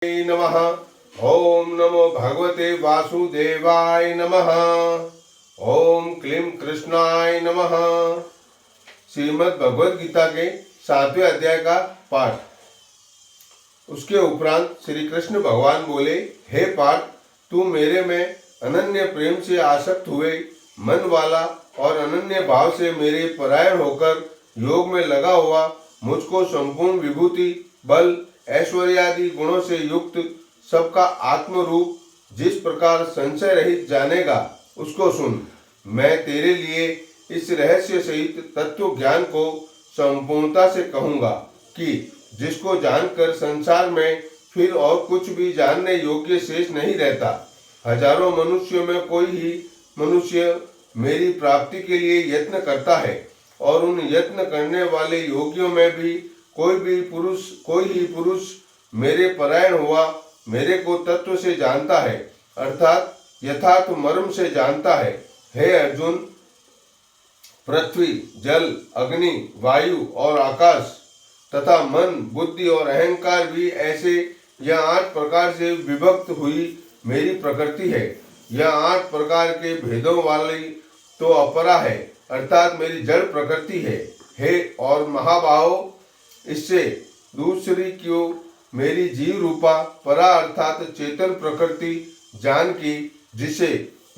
नमः। ओम नमो भगवते वासुदेवाय नमः। ओम क्लीं कृष्णाय नमः। श्रीमद् भगवद गीता के 7वें अध्याय का पाठ। उसके उपरांत श्री कृष्ण भगवान बोले, हे पार्थ, तू मेरे में अनन्य प्रेम से आसक्त हुए मन वाला और अनन्य भाव से मेरे परायण होकर योग में लगा हुआ मुझको संपूर्ण विभूति, बल, ऐश्वर्यादि गुणों से युक्त सबका आत्म रूप जिस प्रकार संशय रहित जानेगा उसको सुन। मैं तेरे लिए इस रहस्य सहित तत्व ज्ञान को संपूर्णता से कहूँगा कि जिसको जानकर संसार में फिर और कुछ भी जानने योग्य शेष नहीं रहता। हजारों मनुष्यों में कोई ही मनुष्य मेरी प्राप्ति के लिए यत्न करता है और उन यत्न करने वाले योगियों में भी कोई ही पुरुष मेरे परायण हुआ मेरे को तत्व से जानता है, अर्थात यथार्थ मर्म से जानता है। हे अर्जुन, पृथ्वी, जल, अग्नि, वायु और आकाश तथा मन, बुद्धि और अहंकार भी ऐसे यह 8 प्रकार से विभक्त हुई मेरी प्रकृति है। यह 8 प्रकार के भेदों वाली तो अपरा है, अर्थात मेरी जड़ प्रकृति है। हे और महाबाहो, इससे दूसरी क्यों मेरी जीव रूपा परा अर्थात चेतन प्रकृति जान की, जिसे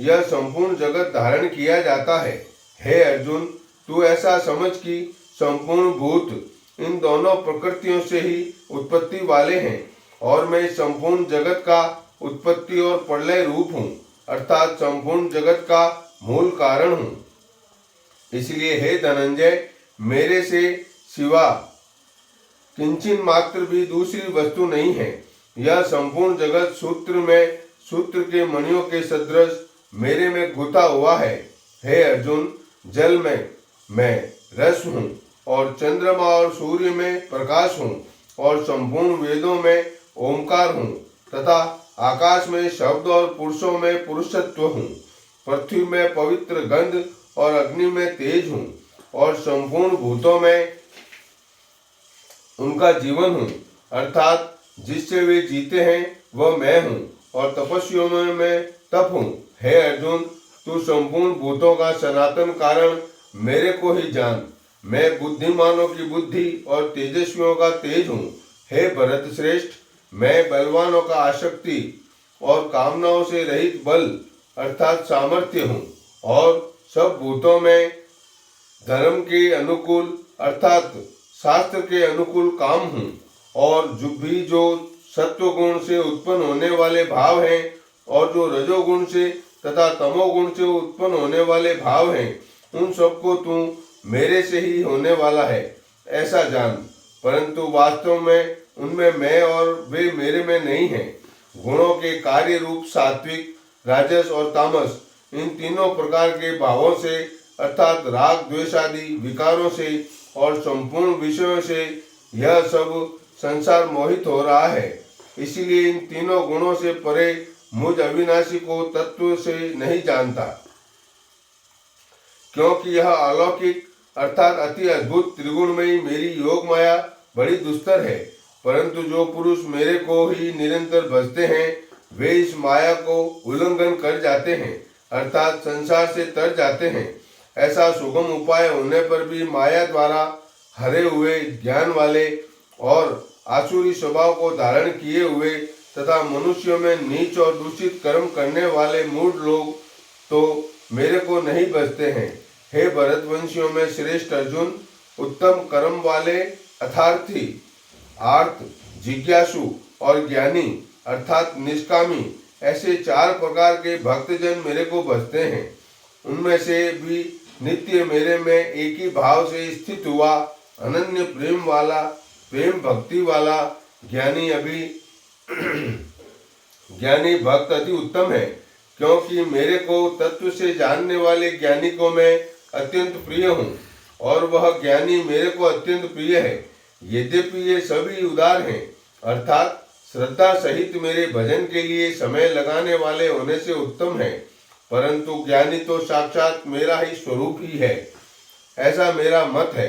यह संपूर्ण जगत धारण किया जाता है। हे अर्जुन, तू ऐसा समझ कि संपूर्ण भूत इन दोनों प्रकृतियों से ही उत्पत्ति वाले हैं और मैं संपूर्ण जगत का उत्पत्ति और प्रलय रूप हूँ, अर्थात संपूर्ण जगत का मूल कारण हूँ। इसलिए हे धनंजय, मेरे से सिवा किंचिन मात्र भी दूसरी वस्तु नहीं है। यह संपूर्ण जगत सूत्र के मणियों के सदृश मेरे में गुथा हुआ है। हे अर्जुन, जल में मैं रस हूँ और चंद्रमा और सूर्य में प्रकाश हूँ और संपूर्ण वेदों में ओंकार हूँ तथा आकाश में शब्द और पुरुषों में पुरुषत्व हूँ। पृथ्वी में पवित्र गंध और अग्नि में तेज हूँ और संपूर्ण भूतों में उनका जीवन हूँ, अर्थात जिससे वे जीते हैं वह मैं हूँ और तपस्वियों में मैं तप हूँ। हे अर्जुन, तू संपूर्ण भूतों का सनातन कारण मेरे को ही जान। मैं बुद्धिमानों की बुद्धि और तेजस्वियों का तेज हूँ। हे भरत श्रेष्ठ, मैं बलवानों का आसक्ति और कामनाओं से रहित बल अर्थात सामर्थ्य हूँ और सब भूतों में धर्म के अनुकूल अर्थात शास्त्र के अनुकूल काम हूँ और जो सत्वगुण से उत्पन्न होने वाले भाव हैं और जो रजोगुण से तथा तमोगुण से उत्पन्न होने वाले भाव हैं, उन सबको तू मेरे से ही होने वाला है ऐसा जान। परंतु वास्तव में उनमें मैं और वे मेरे में नहीं हैं। गुणों के कार्य रूप सात्विक, राजस और तामस, इन तीनों प्रकार के भावों से अर्थात राग द्वेष आदि विकारों से और संपूर्ण विषयों से यह सब संसार मोहित हो रहा है। इसीलिए इन तीनों गुणों से परे मुझ अविनाशी को तत्व से नहीं जानता, क्योंकि यह अलौकिक अर्थात अति अद्भुत त्रिगुणमयी मेरी योग माया बड़ी दुस्तर है। परंतु जो पुरुष मेरे को ही निरंतर भजते हैं वे इस माया को उल्लंघन कर जाते हैं, अर्थात संसार से तर जाते हैं। ऐसा सुगम उपाय होने पर भी माया द्वारा हरे हुए ज्ञान वाले और आसुरी स्वभाव को धारण किए हुए तथा मनुष्यों में नीच और दूषित कर्म करने वाले मूढ़ लोग तो मेरे को नहीं बचते हैं। हे भरतवंशियों में श्रेष्ठ अर्जुन, उत्तम कर्म वाले अर्थार्थी, आर्त, जिज्ञासु और ज्ञानी अर्थात निष्कामी, ऐसे 4 प्रकार के भक्तजन मेरे को बचते हैं। उनमें से भी नित्य मेरे में एक ही भाव से स्थित हुआ अनन्य प्रेम भक्ति वाला ज्ञानी भक्त अति उत्तम है, क्योंकि मेरे को तत्व से जानने वाले ज्ञानी को मैं अत्यंत प्रिय हूँ और वह ज्ञानी मेरे को अत्यंत प्रिय है। यद्यपि ये सभी उदार हैं, अर्थात श्रद्धा सहित मेरे भजन के लिए समय लगाने वाले होने से उत्तम है, परंतु ज्ञानी तो साक्षात मेरा ही स्वरूप ही है ऐसा मेरा मत है,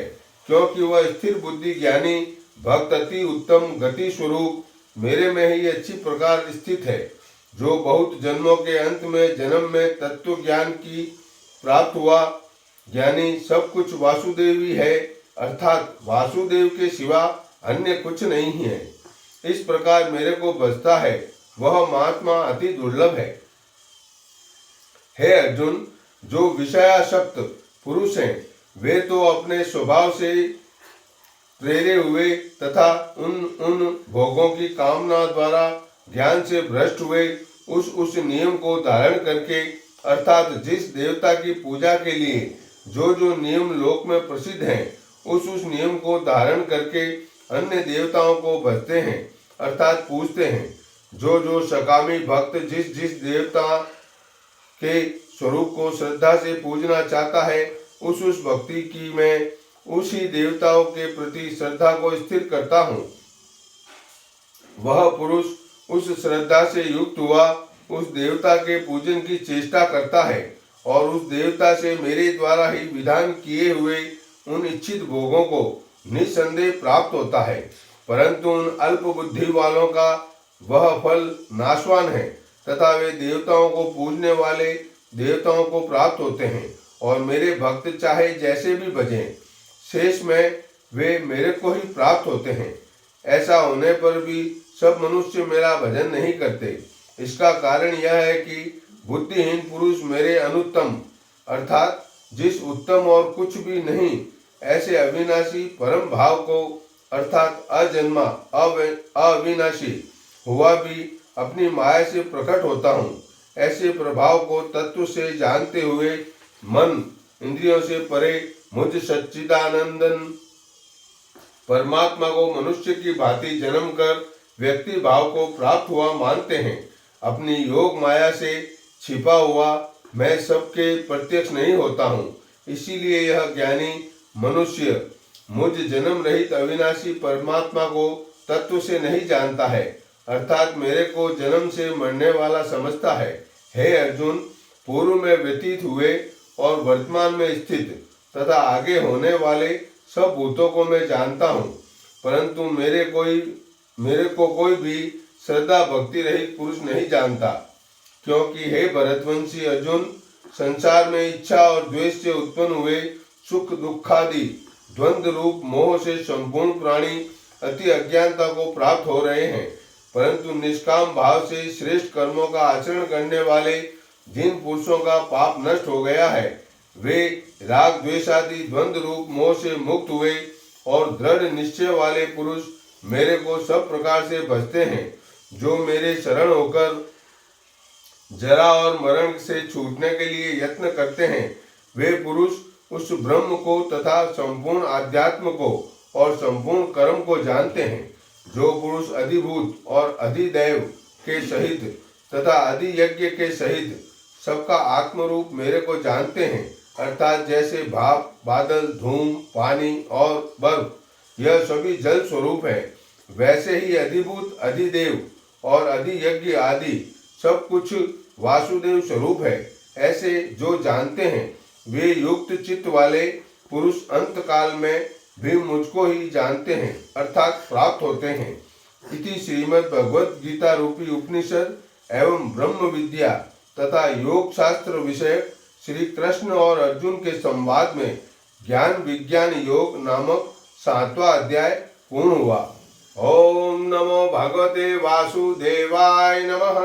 क्योंकि वह स्थिर बुद्धि ज्ञानी भक्त अति उत्तम गति स्वरूप मेरे में ही अच्छी प्रकार स्थित है। जो बहुत जन्मों के अंत में जन्म में तत्व ज्ञान की प्राप्त हुआ, ज्ञानी सब कुछ वासुदेव ही है, अर्थात वासुदेव के सिवा अन्य कुछ नहीं है। इस प्रकार मेरे को बचता है, वह महात्मा अति दुर्लभ है। हे अर्जुन, जो विषयासक्त पुरुष हैं, वे तो अपने स्वभाव से प्रेरे हुए तथा उन भोगों की कामना द्वारा ज्ञान से भ्रष्ट हुए उस नियम को धारण करके, अर्थात जिस देवता की पूजा के लिए जो नियम लोक में प्रसिद्ध हैं, उस नियम को धारण करके अन्य देवताओं को भजते हैं, अर्थात पूजते हैं। जो सकामी भक्त जिस देवता के स्वरूप को श्रद्धा से पूजना चाहता है, उस भक्ति की मैं उसी देवताओं के प्रति श्रद्धा को स्थिर करता हूँ। वह पुरुष उस श्रद्धा से युक्त हुआ उस देवता के पूजन की चेष्टा करता है और उस देवता से मेरे द्वारा ही विधान किए हुए उन इच्छित भोगों को निस्संदेह प्राप्त होता है। परंतु उन अल्प बुद्धि वालों का वह फल नाशवान है तथा वे देवताओं को पूजने वाले देवताओं को प्राप्त होते हैं और मेरे भक्त चाहे जैसे भी भजें, शेष में वे मेरे को ही प्राप्त होते हैं। ऐसा होने पर भी सब मनुष्य मेरा भजन नहीं करते। इसका कारण यह है कि बुद्धिहीन पुरुष मेरे अनुत्तम, अर्थात जिस उत्तम और कुछ भी नहीं ऐसे अविनाशी परम भाव को, अर्थात अजन्मा अविनाशी हुआ भी अपनी माया से प्रकट होता हूँ, ऐसे प्रभाव को तत्व से जानते हुए मन इंद्रियों से परे मुझ सच्चिदानंदन परमात्मा को मनुष्य की भांति जन्म कर व्यक्ति भाव को प्राप्त हुआ मानते हैं। अपनी योग माया से छिपा हुआ मैं सबके प्रत्यक्ष नहीं होता हूँ। इसीलिए यह ज्ञानी मनुष्य मुझ जन्म रहित अविनाशी परमात्मा को तत्व से नहीं जानता है, अर्थात मेरे को जन्म से मरने वाला समझता है। हे अर्जुन, पूर्व में व्यतीत हुए और वर्तमान में स्थित तथा आगे होने वाले सब भूतों को मैं जानता हूँ, परंतु मेरे को कोई भी श्रद्धा भक्ति रहित पुरुष नहीं जानता। क्योंकि हे भरतवंशी अर्जुन, संसार में इच्छा और द्वेष से उत्पन्न हुए सुख दुखादि द्वंद्व रूप मोह से संपूर्ण प्राणी अति अज्ञानता को प्राप्त हो रहे हैं, परंतु निष्काम भाव से श्रेष्ठ कर्मों का आचरण करने वाले जिन पुरुषों का पाप नष्ट हो गया है, वे राग द्वेषादि द्वंद्व रूप मोह से मुक्त हुए और दृढ़ निश्चय वाले पुरुष मेरे को सब प्रकार से भजते हैं। जो मेरे शरण होकर जरा और मरण से छूटने के लिए यत्न करते हैं, वे पुरुष उस ब्रह्म को तथा संपूर्ण आध्यात्म को और संपूर्ण कर्म को जानते हैं। जो पुरुष अधिभूत और अधिदैव के सहित तथा अधियज्ञ के सहित सबका आत्मरूप मेरे को जानते हैं, अर्थात जैसे भाप, बादल, धूम, पानी और बर्फ यह सभी जल स्वरूप है, वैसे ही अधिभूत, अधिदेव और अधियज्ञ आदि सब कुछ वासुदेव स्वरूप है। ऐसे जो जानते हैं वे युक्त चित्त वाले पुरुष अंत काल में भी मुझको ही जानते हैं, अर्थात प्राप्त होते हैं। इति श्रीमद् भगवद गीता रूपी उपनिषद एवं ब्रह्म विद्या तथा योग शास्त्र विषय श्री कृष्ण और अर्जुन के संवाद में ज्ञान विज्ञान योग नामक 7वां अध्याय पूर्ण हुआ। ओम नमो भगवते वासुदेवाय नमः।